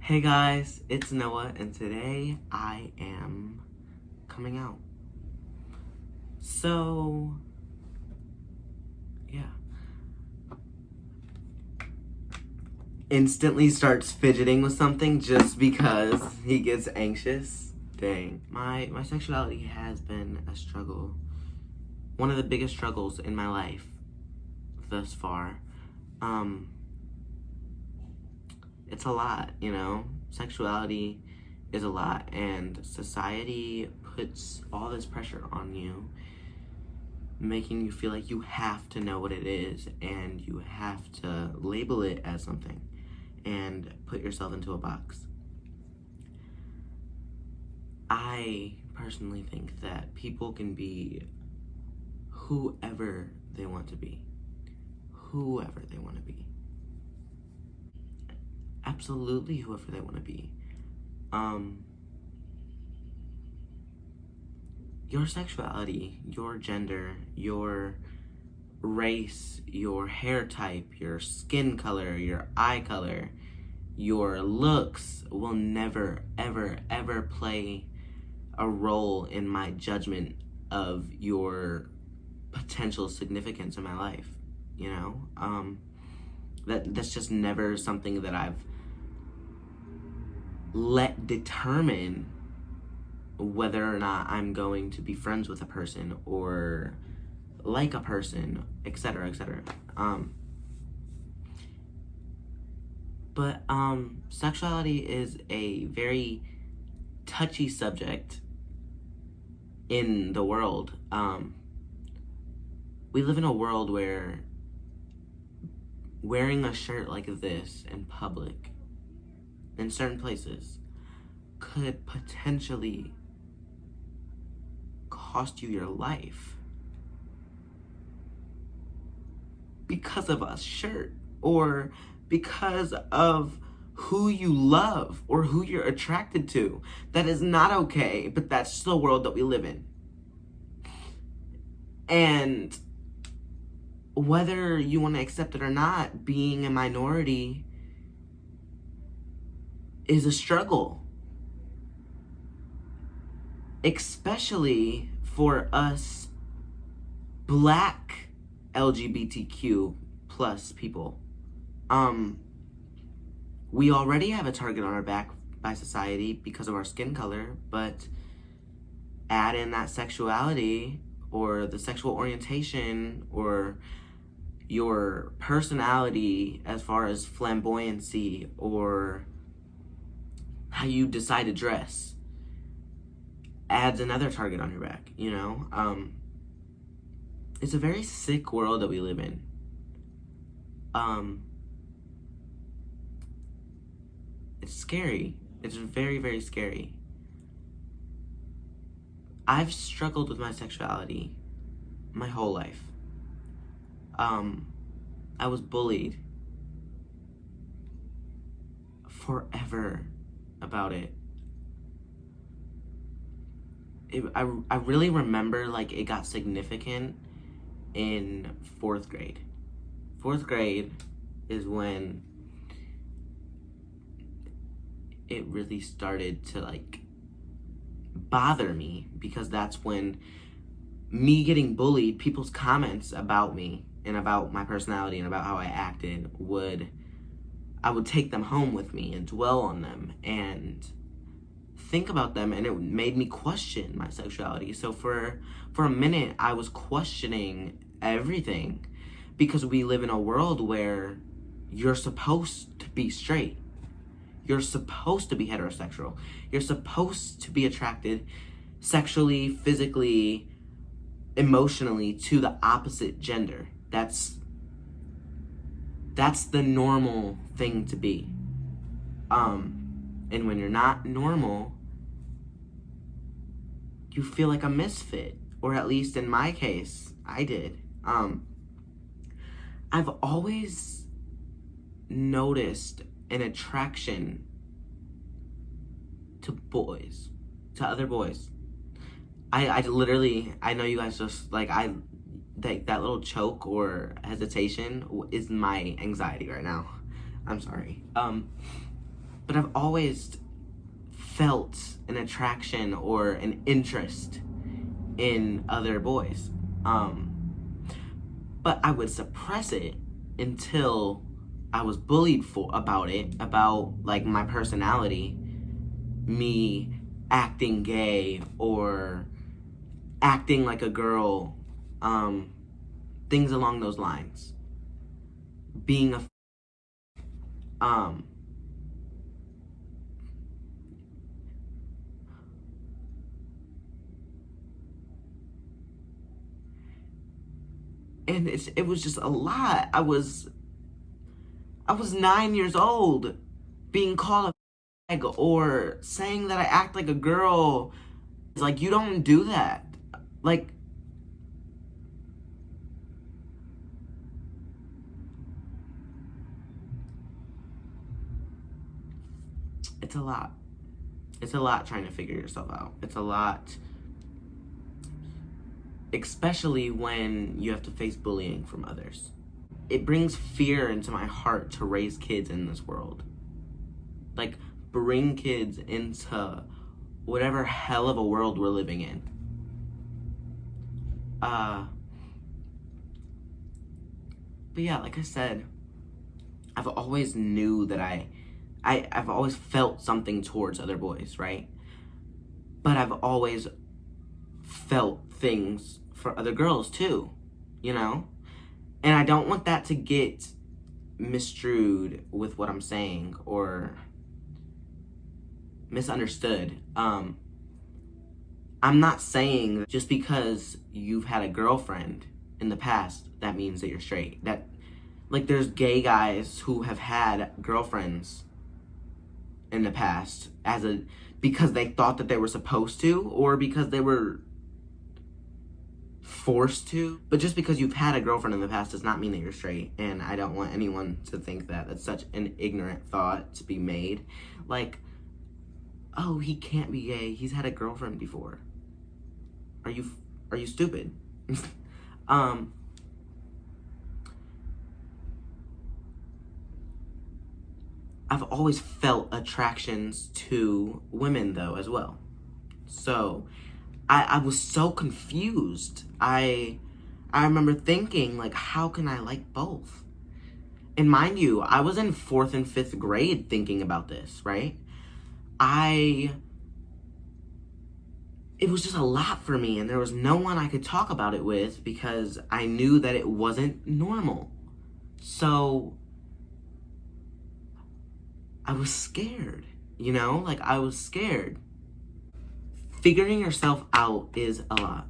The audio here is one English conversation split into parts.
Hey guys, it's Noah, and today I am coming out. So, yeah. Instantly starts fidgeting with something just because he gets anxious. Dang. My sexuality has been a struggle. One of the biggest struggles in my life thus far. It's a lot, Sexuality is a lot, and society puts all this pressure on you, making you feel like you have to know what it is, and you have to label it as something, and put yourself into a box. I personally think that people can be whoever they want to be. Whoever they want to be. Absolutely whoever they want to be. Your sexuality, your gender, your race, your hair type, your skin color, your eye color, your looks will never, ever, ever play a role in my judgment of your potential significance in my life, That's just never something that I've let determine whether or not I'm going to be friends with a person or like a person, etc., etc. But sexuality is a very touchy subject in the world. We live in a world where wearing a shirt like this in public, in certain places, could potentially cost you your life because of a shirt, or because of who you love or who you're attracted to. That is not okay, but that's the world that we live in. And whether you want to accept it or not, being a minority is a struggle. Especially for us Black LGBTQ plus people. We already have a target on our back by society because of our skin color, but add in that sexuality or the sexual orientation or your personality as far as flamboyancy or how you decide to dress, adds another target on your back, It's a very sick world that we live in. It's scary. It's very, very scary. I've struggled with my sexuality my whole life. I was bullied forever about it. I really remember, it got significant in 4th grade. 4th grade is when it really started to, bother me, because that's when me getting bullied, people's comments about me and about my personality and about how I acted I would take them home with me and dwell on them and think about them, and it made me question my sexuality. So for a minute, I was questioning everything, because we live in a world where you're supposed to be straight. You're supposed to be heterosexual. You're supposed to be attracted sexually, physically, emotionally to the opposite gender. That's the normal thing to be. And when you're not normal, you feel like a misfit, or at least in my case, I did. I've always noticed an attraction to boys, to other boys. I literally, I know you guys just, that little choke or hesitation is my anxiety right now. I'm sorry. but I've always felt an attraction or an interest in other boys. But I would suppress it until I was bullied about like my personality, me acting gay or acting like a girl, things along those lines. Being a and it was just a lot. I was 9 years old, being called a fag or saying that I act like a girl. It's like, you don't do that. Like, it's a lot. It's a lot trying to figure yourself out. It's a lot, especially when you have to face bullying from others. It brings fear into my heart to raise kids in this world. Like, bring kids into whatever hell of a world we're living in. But yeah, like I said, I've always knew that I've always felt something towards other boys, right? But I've always felt things for other girls too, you know? And I don't want that to get misconstrued with what I'm saying or misunderstood. I'm not saying that just because you've had a girlfriend in the past, that means that you're straight. That, like, there's gay guys who have had girlfriends in the past because they thought that they were supposed to, or because they were forced to. But just because you've had a girlfriend in the past does not mean that you're straight. And I don't want anyone to think that. That's such an ignorant thought to be made. Like, oh, he can't be gay, he's had a girlfriend before. Are you stupid? I've always felt attractions to women though as well. So I was so confused. I remember thinking, like, how can I like both? And mind you, I was in 4th and 5th grade thinking about this, right? It was just a lot for me, and there was no one I could talk about it with because I knew that it wasn't normal. So I was scared, you know? Like, I was scared. Figuring yourself out is a lot,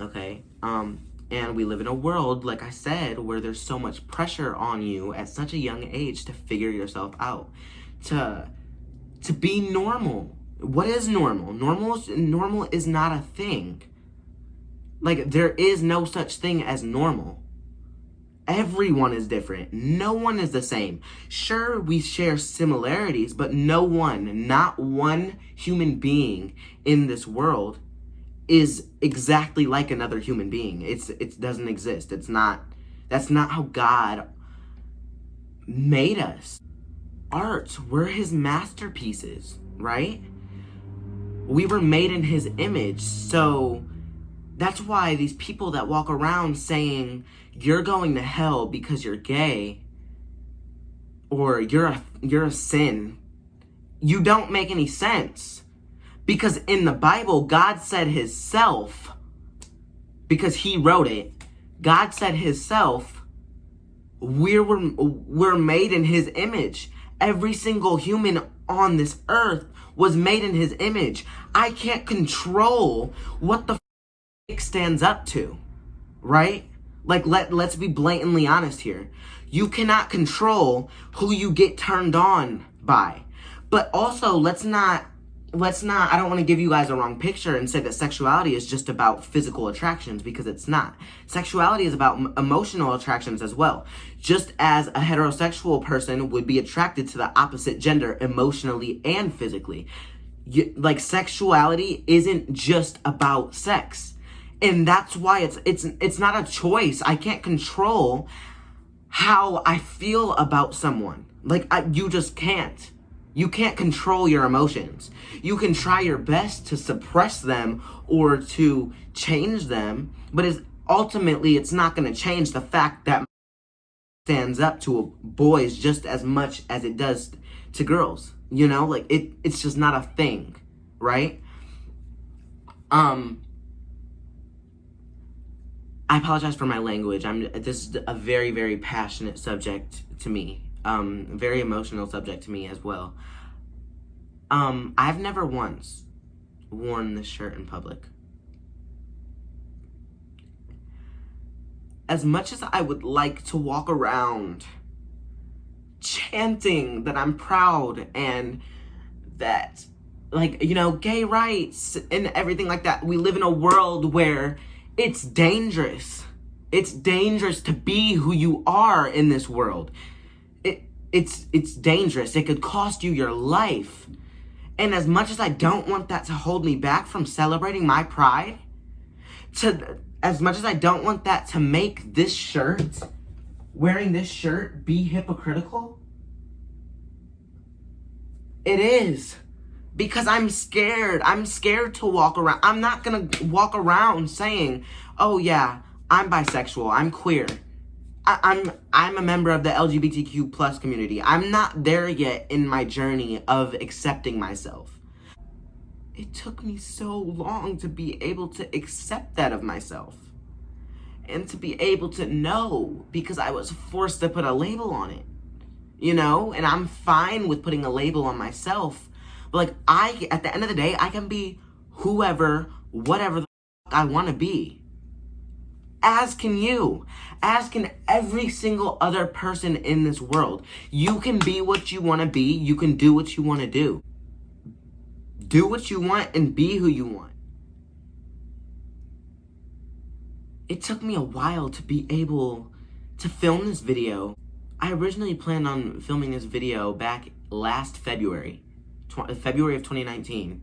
okay? And we live in a world, like I said, where there's so much pressure on you at such a young age to figure yourself out, to be normal. What is normal? Normal is not a thing. Like, there is no such thing as normal. Everyone is different. No one is the same. Sure, we share similarities, but not one human being in this world is exactly like another human being. It doesn't exist. That's not how God made us. Art, we're his masterpieces, right? We were made in his image, so that's why these people that walk around saying you're going to hell because you're gay, or you're a sin, you don't make any sense. Because in the Bible, God said himself, because he wrote it, God said himself, we're made in his image. Every single human on this earth was made in his image. I can't control what the stands up to, right? Like, let's be blatantly honest here. You cannot control who you get turned on by. But also, let's not, I don't want to give you guys a wrong picture and say that sexuality is just about physical attractions, because it's not. Sexuality is about emotional attractions as well. Just as a heterosexual person would be attracted to the opposite gender emotionally and physically. Like, sexuality isn't just about sex. And that's why it's not a choice. I can't control how I feel about someone. Like, you just can't. You can't control your emotions. You can try your best to suppress them or to change them, but ultimately it's not going to change the fact that stands up to boys just as much as it does to girls. You know, like it's just not a thing, right? I apologize for my language. This is a very, very passionate subject to me. Very emotional subject to me as well. I've never once worn this shirt in public. As much as I would like to walk around chanting that I'm proud and that, like, you know, gay rights and everything like that, we live in a world where it's dangerous. It's dangerous to be who you are in this world. It's dangerous. It could cost you your life. And as much as I don't want that to hold me back from celebrating my pride, as much as I don't want that to make this shirt, wearing this shirt, be hypocritical, it is. Because I'm scared. I'm scared to walk around. I'm not gonna walk around saying, oh yeah, I'm bisexual, I'm queer. I'm a member of the LGBTQ plus community. I'm not there yet in my journey of accepting myself. It took me so long to be able to accept that of myself. And to be able to know, because I was forced to put a label on it. You know? And I'm fine with putting a label on myself. But like, at the end of the day, I can be whoever, whatever the I want to be. As can you. As can every single other person in this world. You can be what you want to be. You can do what you want to do. Do what you want and be who you want. It took me a while to be able to film this video. I originally planned on filming this video back last February. February of 2019.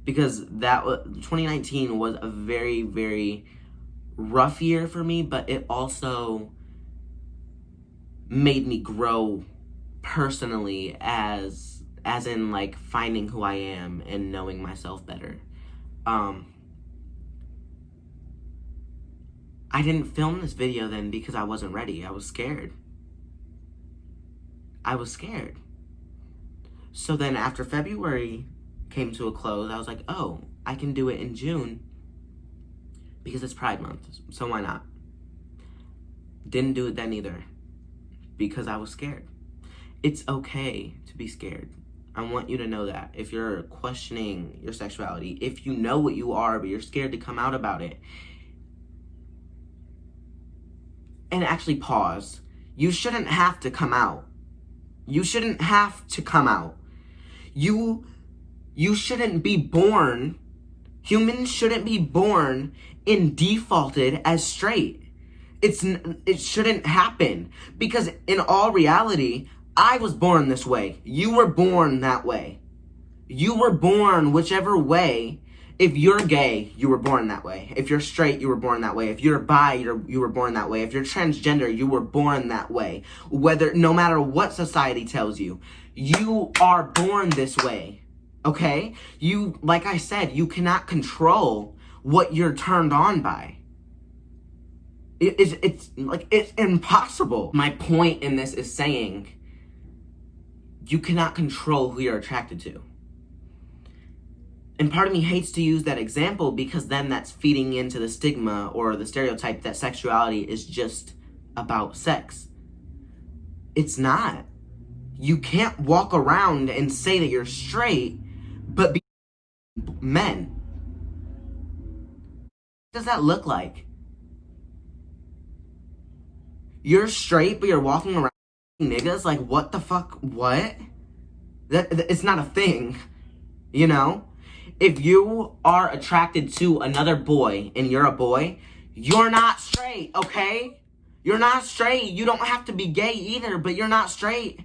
Because 2019 was a very, very rough year for me, but it also made me grow personally as in like finding who I am and knowing myself better. I didn't film this video then because I wasn't ready. I was scared. So then after February came to a close, I was like, oh, I can do it in June because it's Pride Month, so why not? Didn't do it then either because I was scared. It's okay to be scared. I want you to know that. If you're questioning your sexuality, if you know what you are but you're scared to come out about it, and actually pause. You shouldn't have to come out. You shouldn't have to come out. You shouldn't be born, humans shouldn't be born and defaulted as straight. It shouldn't happen. Because in all reality, I was born this way. You were born that way. You were born whichever way. If you're gay, you were born that way. If you're straight, you were born that way. If you're bi, you were born that way. If you're transgender, you were born that way. No matter what society tells you, you are born this way. Okay? Like I said, you cannot control what you're turned on by. It's impossible. My point in this is saying you cannot control who you're attracted to. And part of me hates to use that example because then that's feeding into the stigma or the stereotype that sexuality is just about sex. It's not. You can't walk around and say that you're straight, but be men. What does that look like? You're straight, but you're walking around niggas? Like, what the fuck? What? It's not a thing, you know? If you are attracted to another boy and you're a boy, you're not straight, okay? You're not straight. You don't have to be gay either, but you're not straight.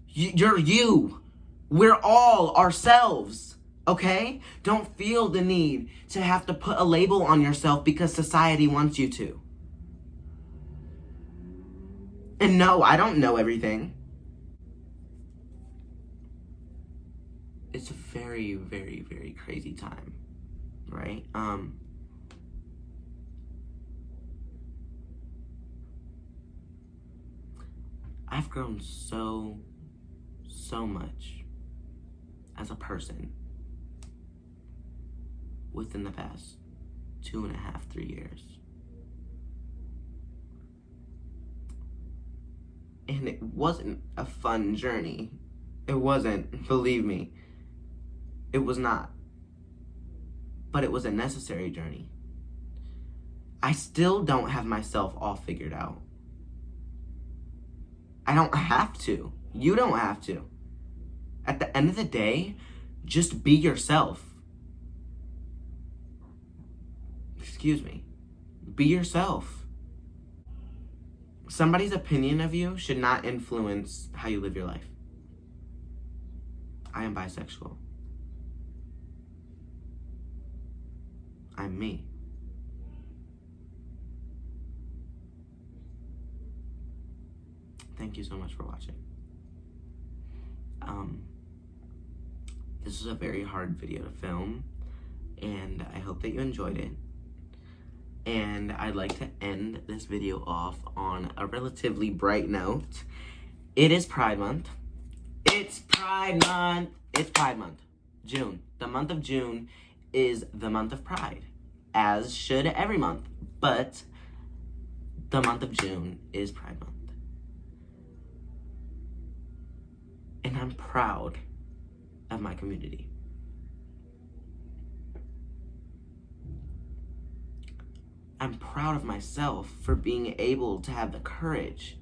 You're you. We're all ourselves, okay? Don't feel the need to have to put a label on yourself because society wants you to. And no, I don't know everything. it's a very, very, very crazy time, right? I've grown so much as a person within the past 2.5, 3 years. And it wasn't a fun journey. It wasn't, believe me. It was not. But it was a necessary journey. I still don't have myself all figured out. I don't have to. You don't have to. At the end of the day, just be yourself. Excuse me. Be yourself. Somebody's opinion of you should not influence how you live your life. I am bisexual. I'm me. Thank you so much for watching. This is a very hard video to film, and I hope that you enjoyed it. And I'd like to end this video off on a relatively bright note. It is Pride Month. It's Pride Month. It's Pride Month. June. The month of June is the month of Pride, as should every month. But the month of June is Pride Month. And I'm proud of my community. I'm proud of myself for being able to have the courage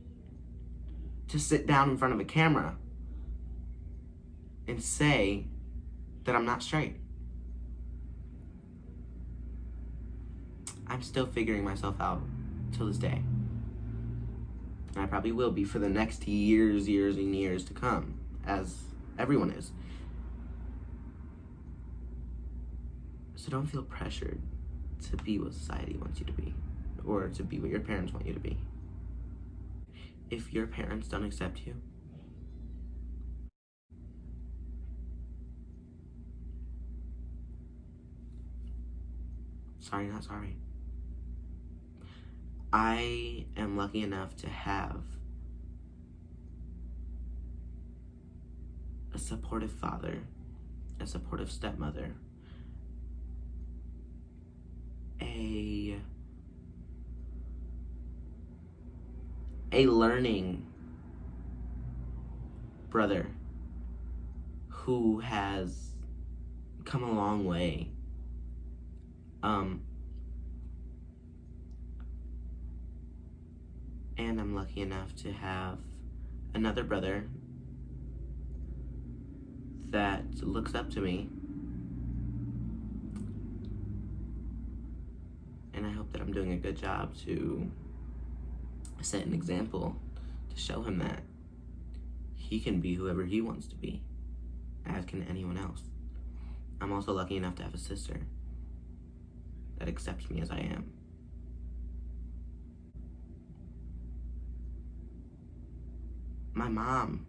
to sit down in front of a camera and say that I'm not straight. I'm still figuring myself out till this day. And I probably will be for the next years and years to come, as everyone is. So don't feel pressured to be what society wants you to be, or to be what your parents want you to be. If your parents don't accept you, sorry, not sorry. I am lucky enough to have a supportive father, a supportive stepmother, a learning brother who has come a long way. And I'm lucky enough to have another brother that looks up to me. And I hope that I'm doing a good job to set an example to show him that he can be whoever he wants to be, as can anyone else. I'm also lucky enough to have a sister that accepts me as I am. My mom.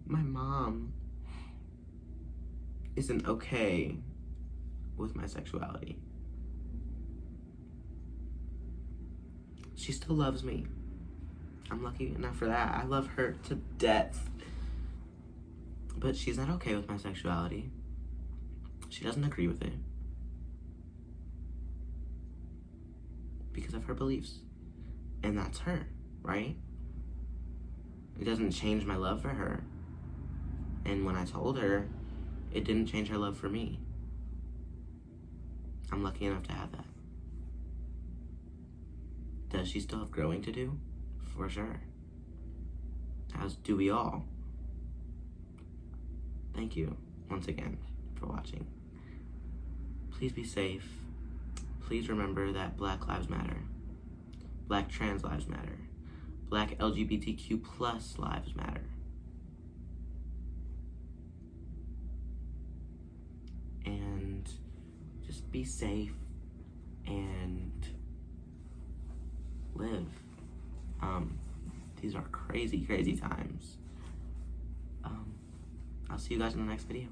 My mom isn't okay with my sexuality. She still loves me. I'm lucky enough for that. I love her to death. But she's not okay with my sexuality. She doesn't agree with it. Because of her beliefs. And that's her, right? It doesn't change my love for her. And when I told her, it didn't change her love for me. I'm lucky enough to have that. Does she still have growing to do? For sure. As do we all. Thank you, once again, for watching. Please be safe. Please remember that Black lives matter. Black trans lives matter. Black LGBTQ plus lives matter. And just be safe and live. These are crazy, crazy times. I'll see you guys in the next video.